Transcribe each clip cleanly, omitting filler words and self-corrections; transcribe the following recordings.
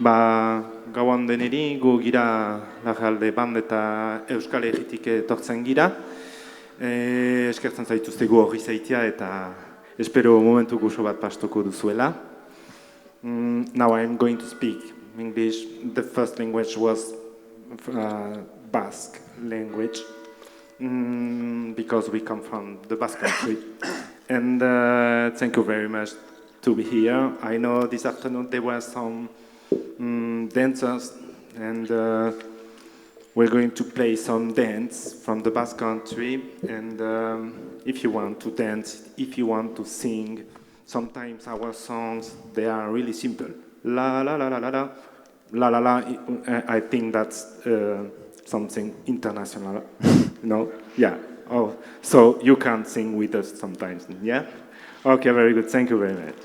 Gauan deneri, gu gira Larralde Band eta Euskal Herritik etortzen gira. Eskertzen zaituztegu horri zaitia eta espero momentu gozo bat pastoko duzuela. Now I'm going to speak English. The first language was Basque language because we come from the Basque country. And thank you very much to be here. I know this afternoon there were some dancers, and we're going to play some dance from the Basque country. And if you want to dance, if you want to sing, sometimes our songs, they are really simple. La la la la la la, la la la. I think that's something international. No? Yeah. Oh, so you can sing with us sometimes, yeah? Okay, very good. Thank you very much.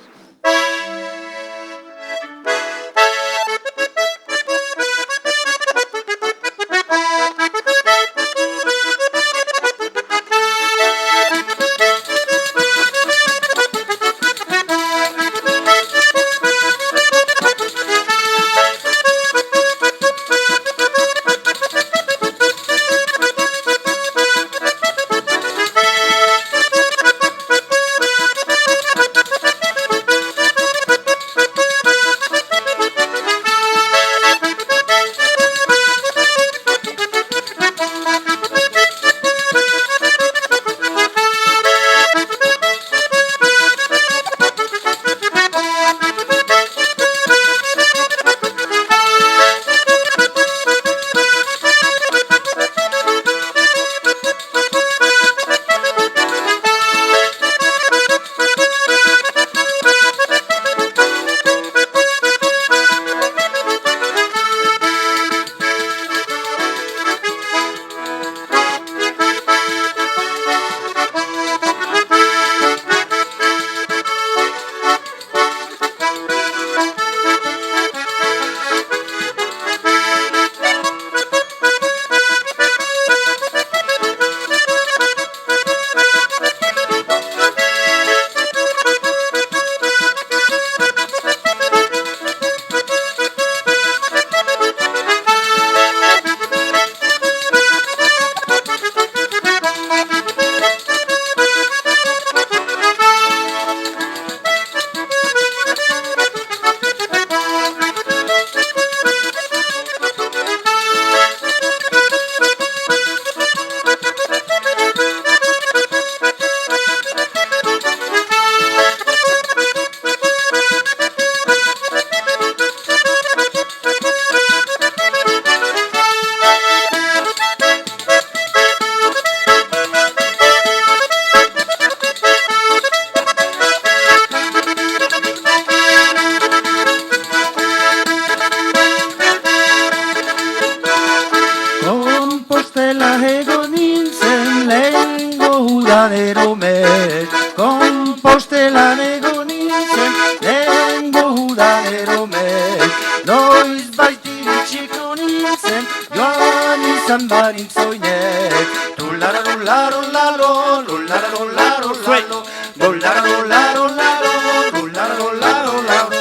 Kompostelan egon nintzen, lehengo udanero mez. Noiz baitiritxiko nintzen, joan izan barintzoinet. Tulara lularo lalo, lulara lularo lalo, lulara lularo lalo, lulara lularo lalo.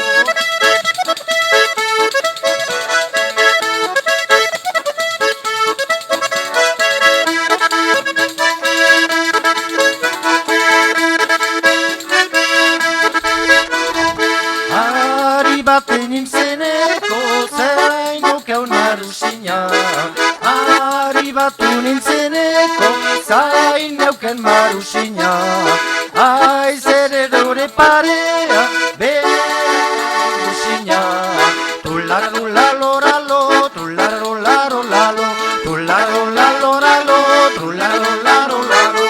Baten nintzeneko zainok haun marusina. Ari batu nintzeneko zainok haun marusina. Aiz ere dore parea bere marusina. Tulara lulalo ralo, tulara lularo lalo, tulara lulalo ralo, tulara lularo lalo.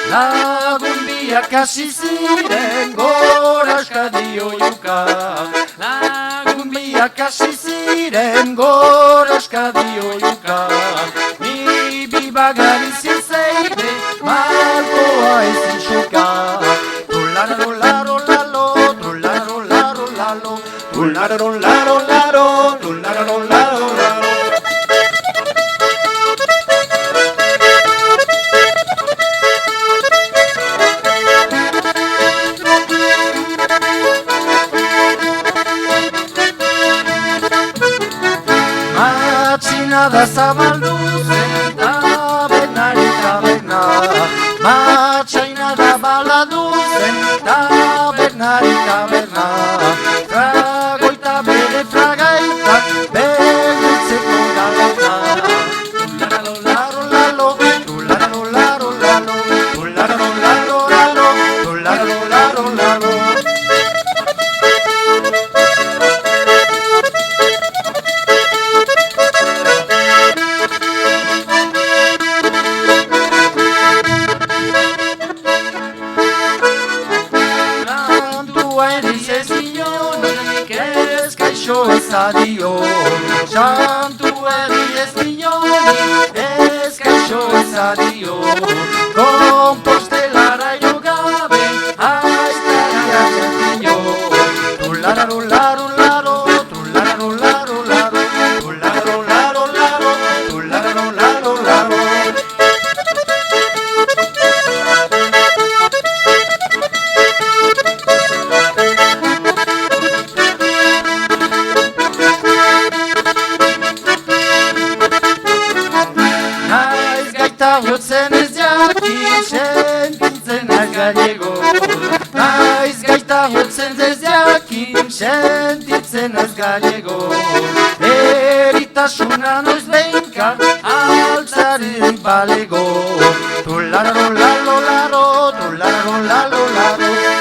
Lagun biak hasi ziren goraska dioiuka. Lagun biak hasi ziren goraska dioiuka. Ni bibagari zizeide malkoa ezin xuka. Tularo laro lalo, tularo laro lalo, tularo laro laro, tularo laro. dio. Santu eri ez dinoni, ez gaixo izadio. Kompostelara jo gabe, aiztaria txatzio. Tulararularo, tulararularo, tulararularo, tulararularo. Naiz gaita jotzen ez jakin, sentitzen az gallego. Naiz gaita jotzen ez jakin, sentitzen az gallego. Eritasuna noiz behinka, altzaren balego. Tulararolalo, tulararolalo,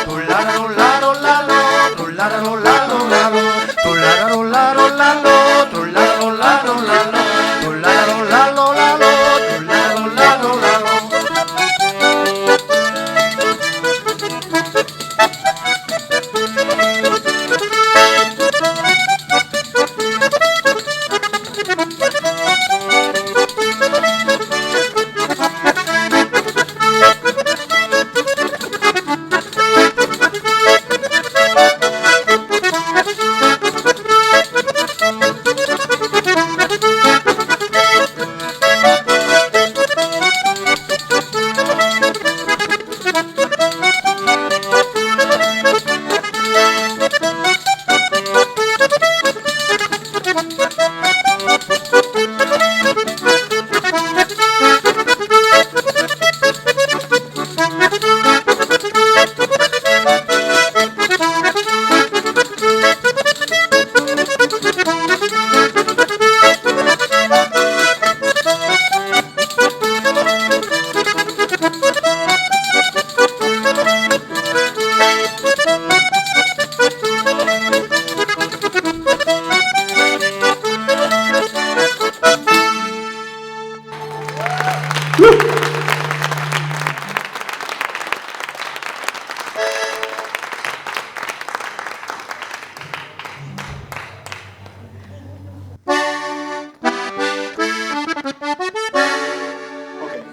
tulararolalo, tulararolalo, tulararolalo, tulararolalo,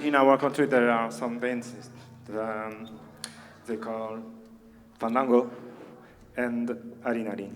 In our country, there are some dances they call fandango and harinari.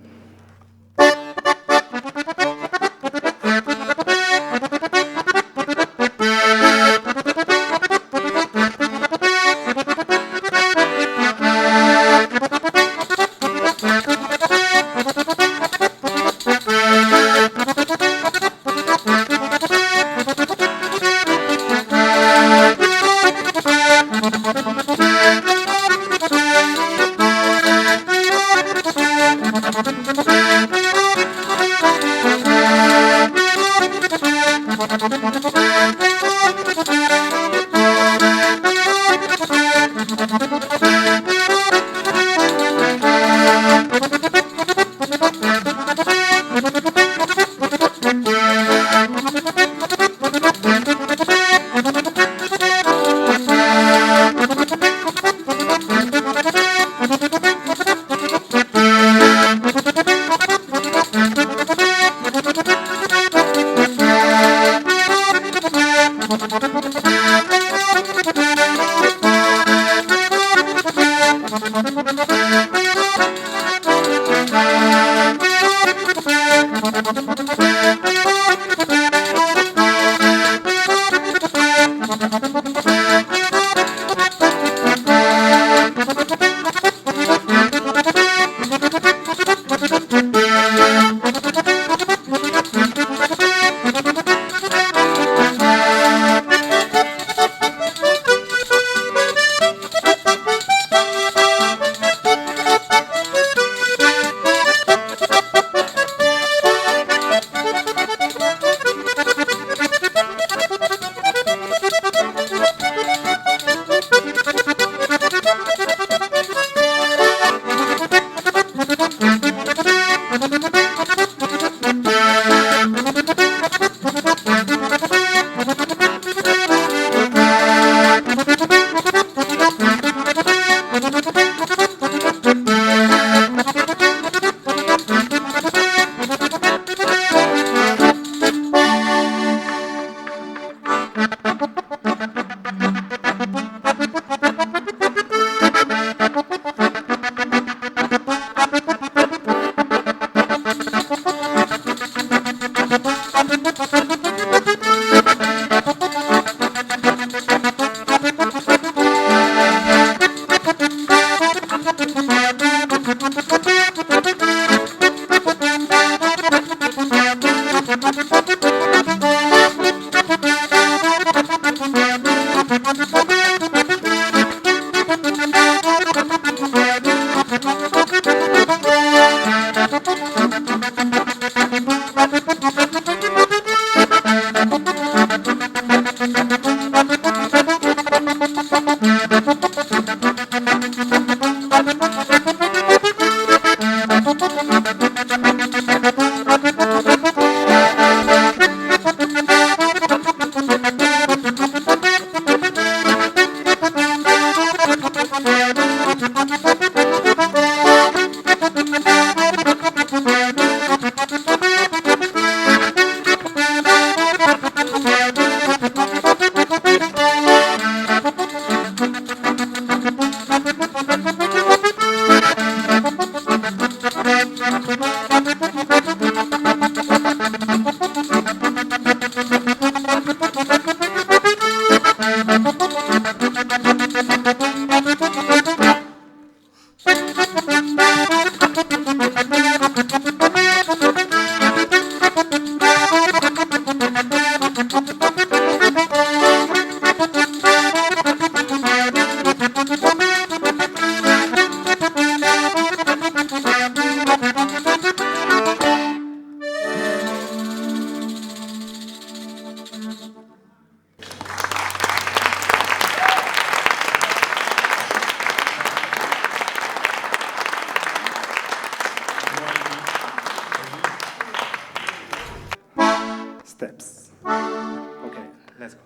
Steps. Okay, let's go.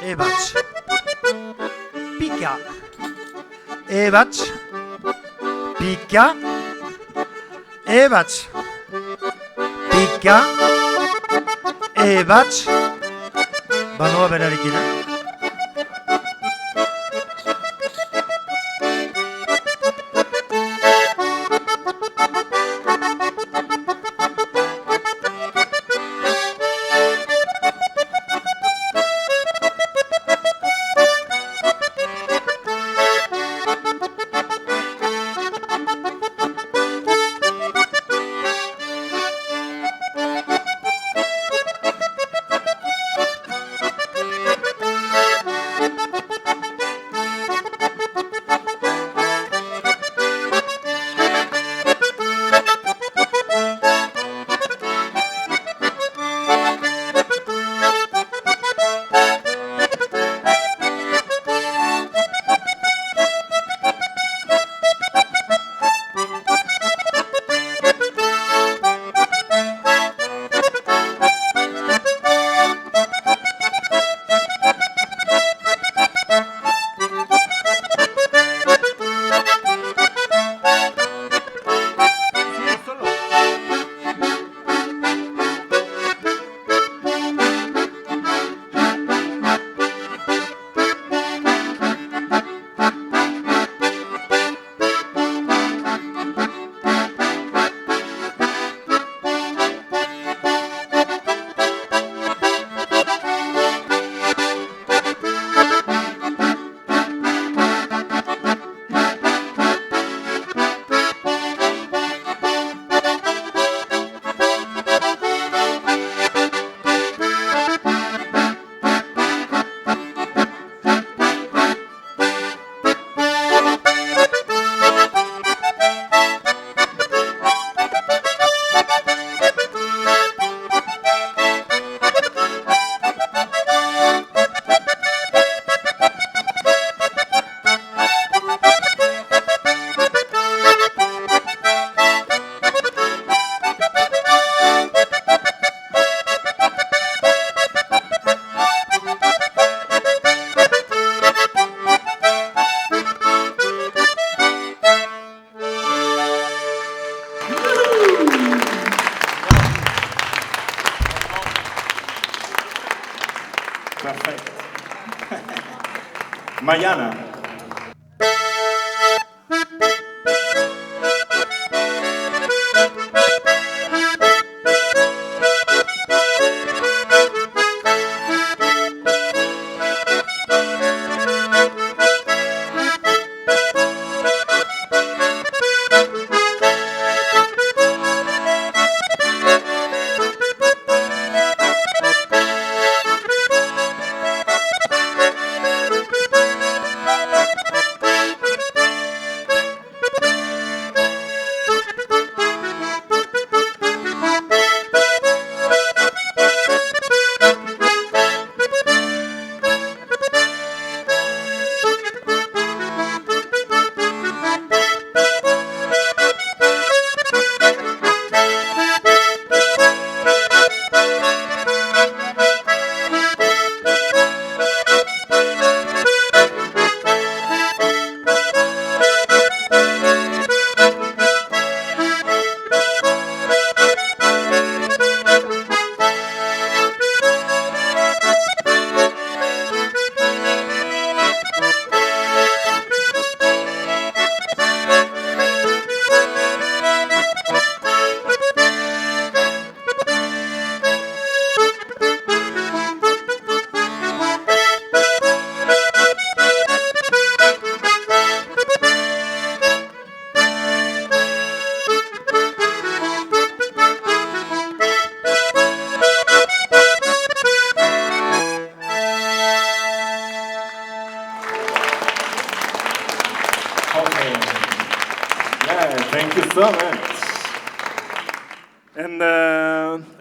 Ebach. Pica. Ebach. Pica. Ebach. Pica. Ebach. Banoa berarekin, Perfecto. Mariana.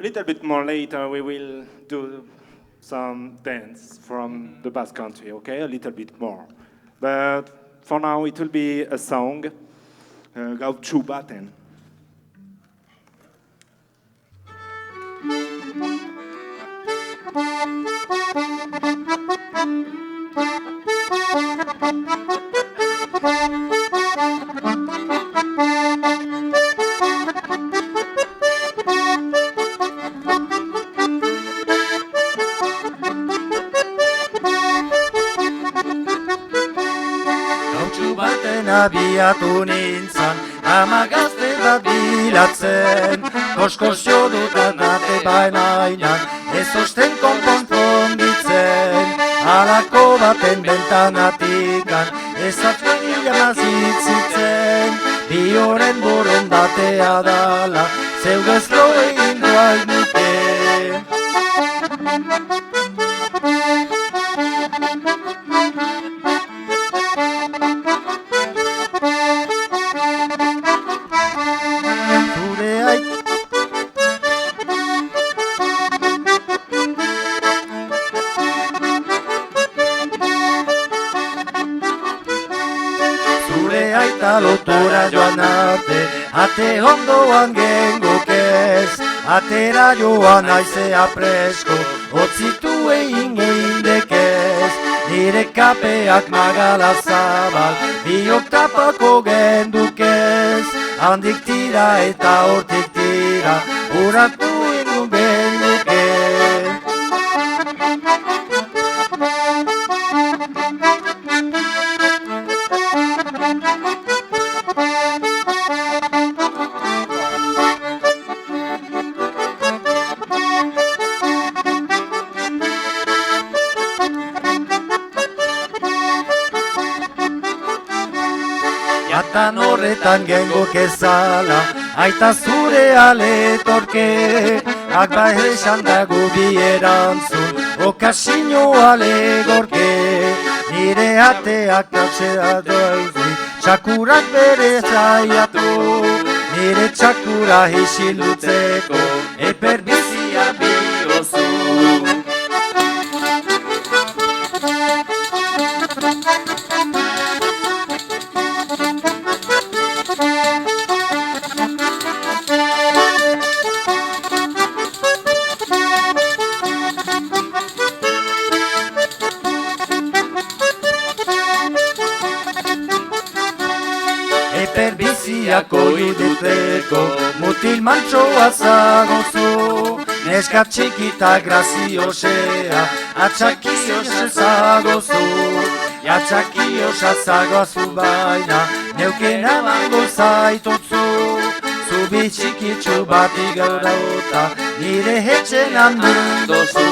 little bit more later, we will do some dance from the Basque Country, okay? A little bit more. But for now, it will be a song, Gautxu Baten. Gautxu baten abiatu nintzan, ama gazte bat bilatzen, koskosio dutan ate bainainan, ez osten konponditzen, halako baten bentanatikan, ez atzuen mazitzitzen, bi horren borondatea dala, zeugez lo egin dual nuke. Aita lotura joan arte, ate ondoan gengokez, atera joan aizea presko, otzitu egin eindekez, nire kapeak magala zabal, biok tapako gendukez, handik tira eta hortik tira, uratu ingun gendukez. Jatan horretan gengok ezala, aita zure aletorke, akba esan dago bi erantzun, okasino alegorke, nire ateak atxea doizi, txakurak bere zaiatu, nire txakura isilutzeko, eperbizia biozu. Eperbiziako iduteko, mutil mantxoa zagozu, neska txikita graziosea, atxakiosea zagozu, atxakiosa zagozu baina, neuken amango zaitotzu, zubi txikitxu bat igaurauta, nire hetxen handozu.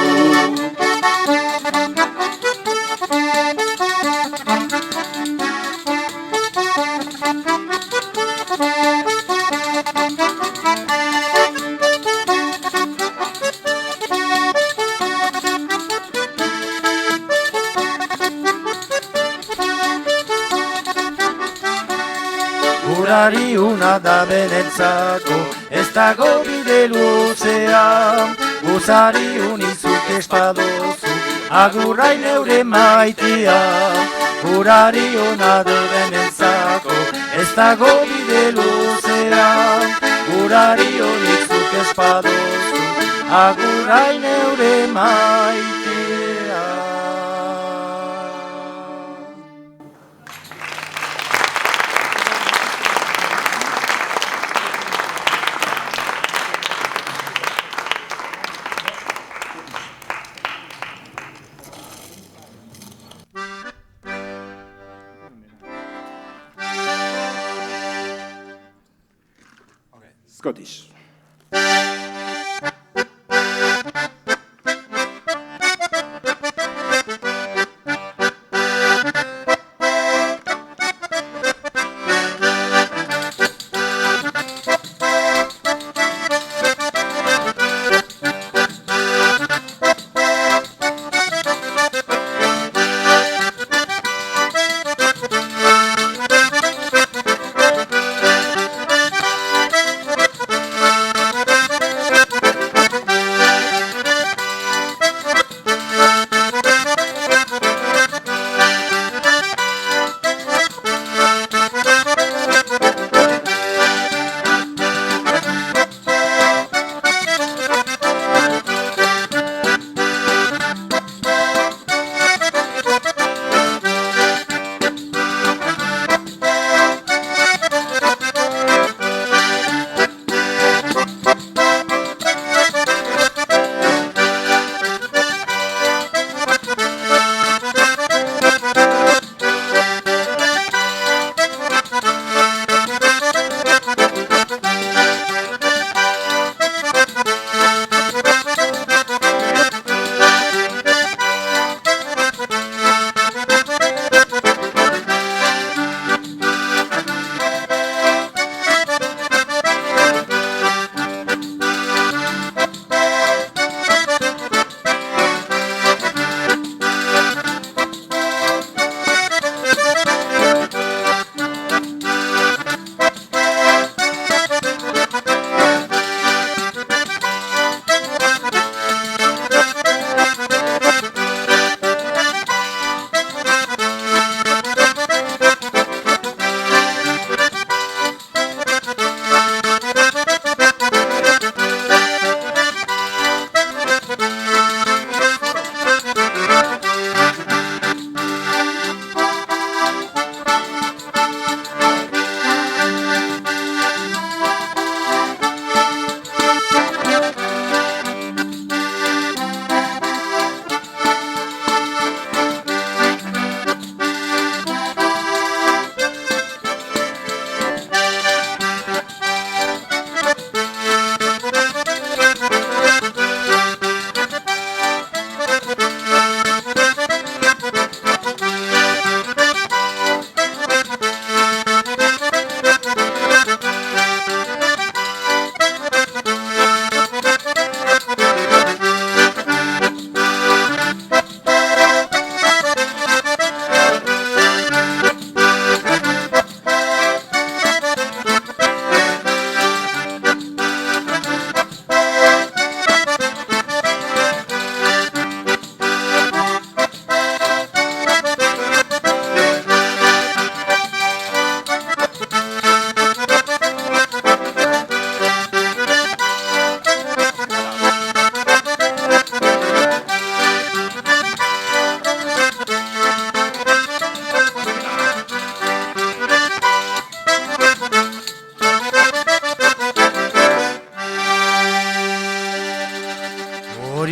Gurari una da benentzako, ez dago bide luzean, guzari unizuk espadozu, agurrai neure maitia. Gurari una da benentzako, ez dago bide luzean, gurari unizuk espadozu, agurrai neure maitia. Scottish.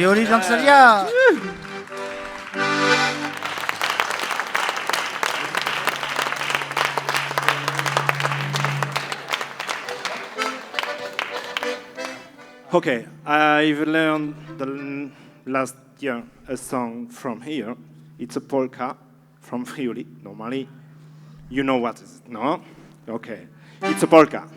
Friuli danzaria! Okay, I've learned last year a song from here. It's a polka from Friuli. Normally, you know what is it, no? Okay, it's a polka.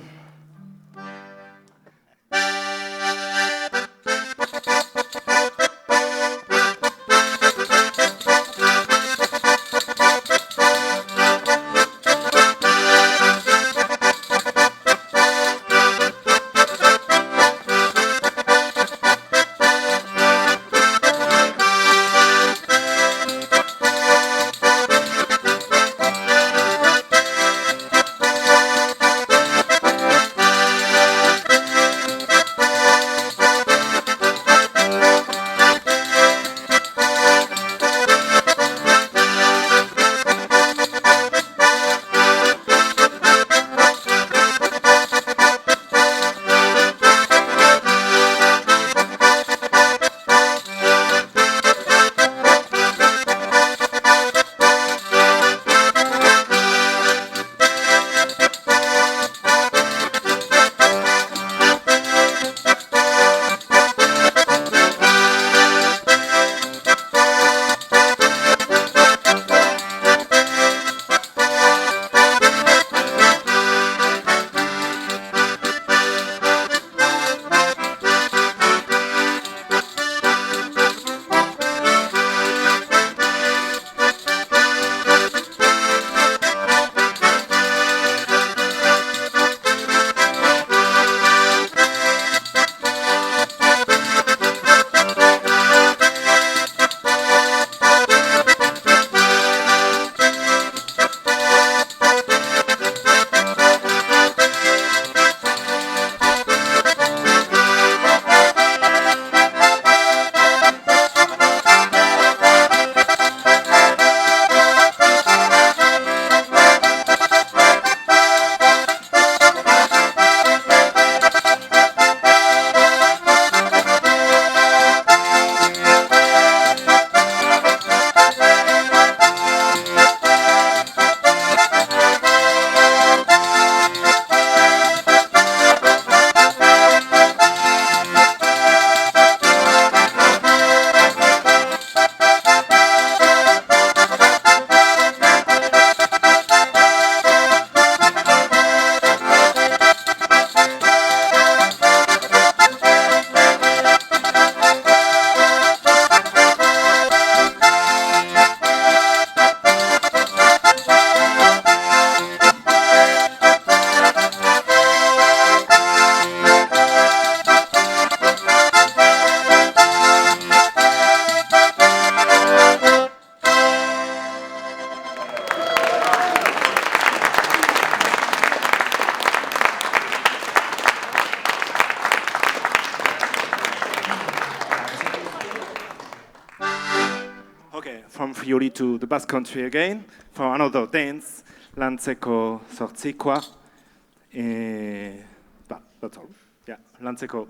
Okay, from Friuli to the Basque Country again for another dance, Lantzeko Zortzikoa. That's all. Yeah, Lantzeko.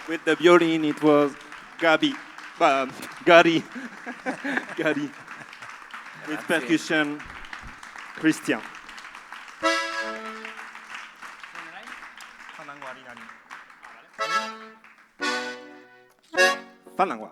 With the violin, it was Gary. Gary. With percussion, Christian. Fanangwa.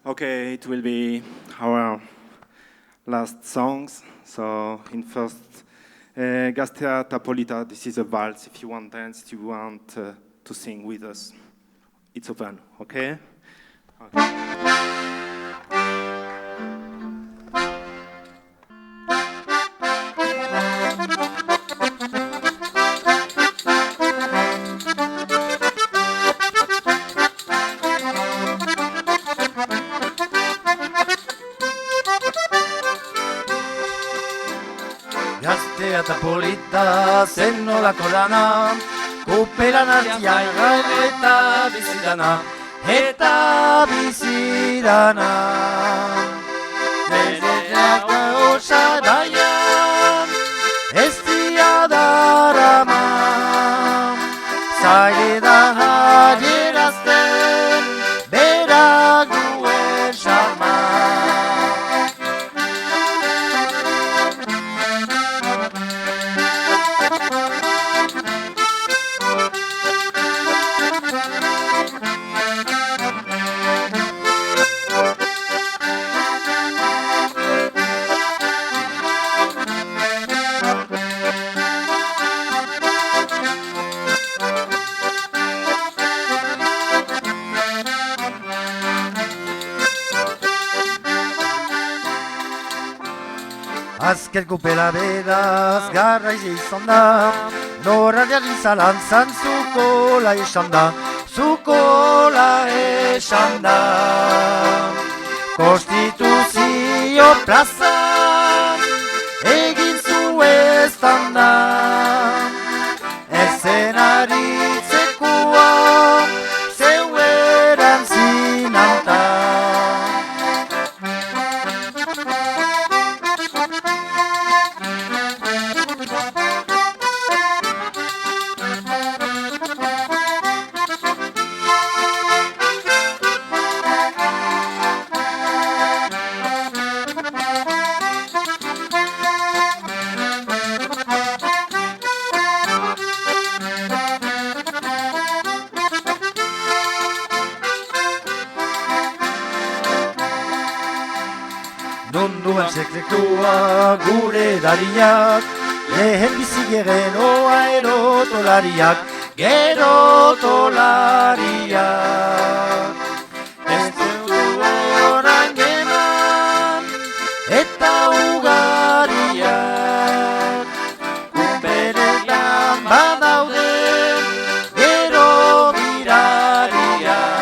Okay, it will be our last songs. So in first, Gastea Tapolita, this is a valse. If you want dance, if you want to sing with us, it's open, okay? Gaztea eta polita zen nolako dana, kuperan artian eta bizidana, eta bizidana. Bereak osabaian ez diadarama, zaila da adierazten berak duen xarma. azken kupela beraz garraiz izan da, norrariari zalantzan zukola esan da, zukola esan da. Konstituzio plazan egin zu eztan da, ezen aritzekoa zeu erantzinanta. Nonduan sekretua gure dariak, lehen bizi gerenoa erotolariak, gerotolariak. Ez dutu orain geman eta ugariak, kuperetan badaude gero mirariak.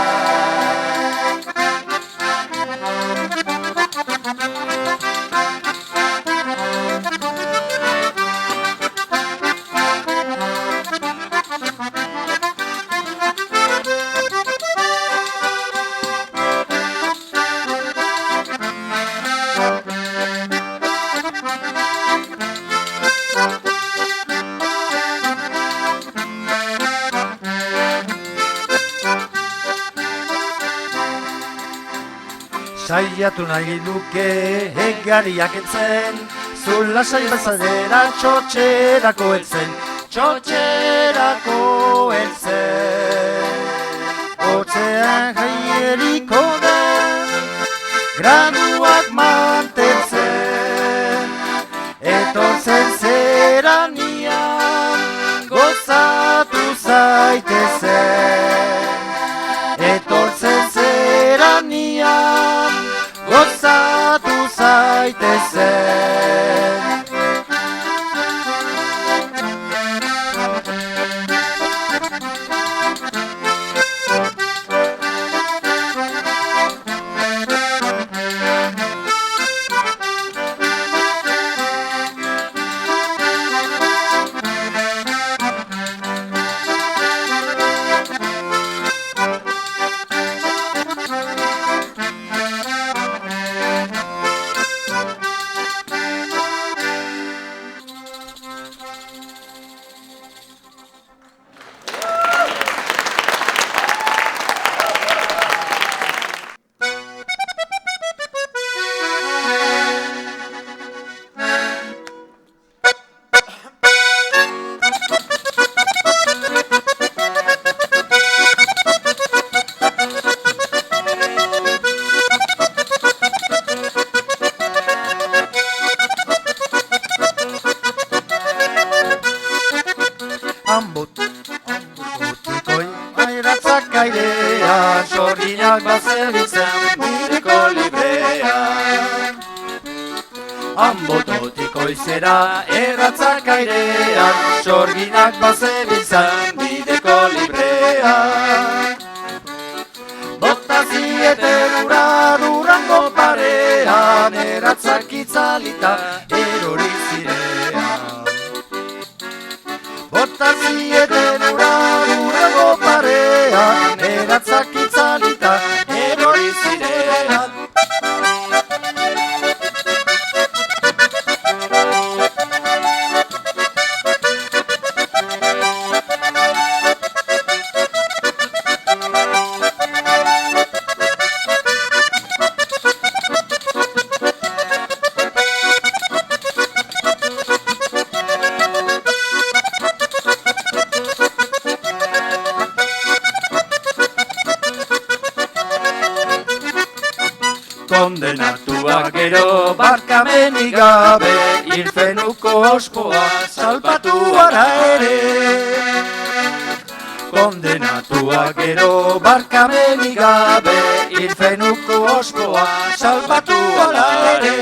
Saiatu nahi duke hegariak entzen, zula saibazadera txotxerako entzen, txotxerako entzen. Otzean jaieriko den, graduak mantentzen, etortzen zeranian, gozatu zaitezen. Etortzen zeranian, gozatu zaitezen. Ambotikoin airatzak airean, sorginak bazebiltzen bideko librean. Ambototiko izera erratzak airean, sorginak bazebiltzen bideko librean. Bota zieten ura Durango parean, erratzak itzalita erori zirean. Bota zieten ura Durango parean, erratzak itzalita erori zirean. Kondenatuak gero barkamenik gabe, irfenuko oskoa salpatu ara ere. Kondenatuak gero barkamenik gabe, irfenuko oskoa salpatu ara ere.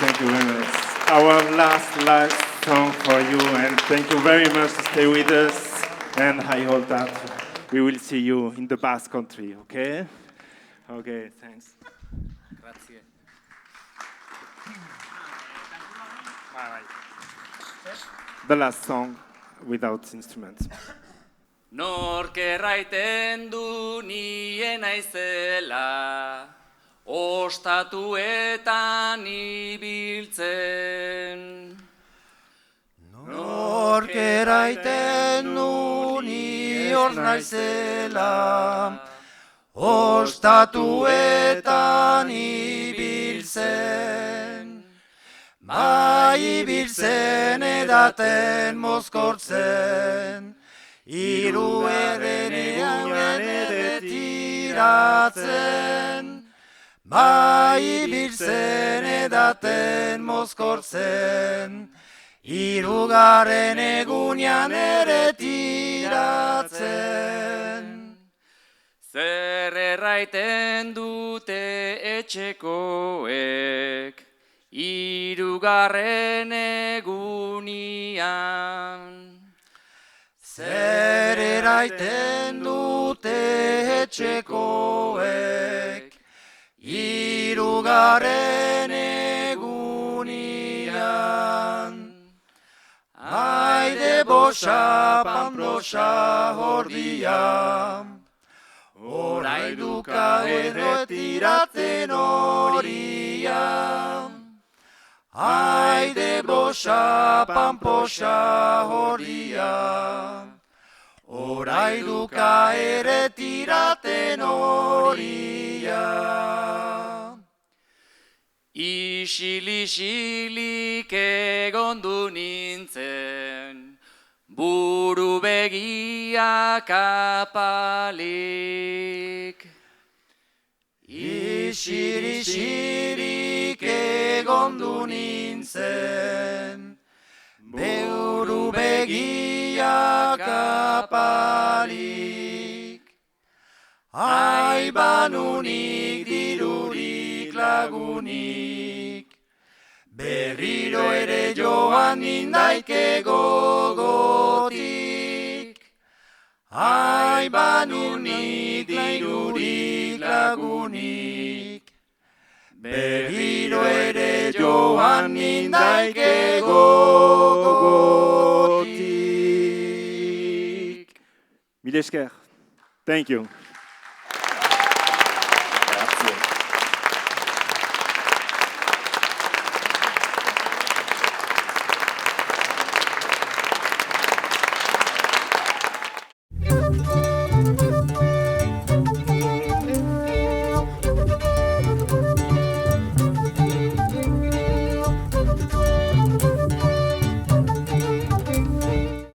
Thank you very much. Our last song for you, and thank you very much to stay with us. And I hope that we will see you in the Basque Country, okay? Okay, thanks. Grazie. The last song without instruments. Nork erraiten du nien naizela, ostatuetan ibiltzen. Nork erraiten du nior naizela, ostatuetan ibiltzen. Bai ibiltzen edaten mozkortzen, hiru errenean erretiratzen. Bai ibiltzen edaten mozkortzen, hirugarren egunean erretiratzen. Zer erraiten dute etxekoek, hirugarren egunean. Zer erraiten dute etxekoek, hirugarren egunean. Haide bosa, pandosa, hordia, orainuka erretiratzen horia. Haide bosa, panposa, hordia, orainuka erretiraten horia. Isil-isilik egondu nintzen, buru begiak apalik. Isil-isilik egondu nintzen, buru begiak apalik. Aibanunik dirurik lagunik, berriro ere joan nindaike gogotik. Aibanunik dirurik lagunik, berriro ere joan nindaike gogotik. Mil esker. Thank you.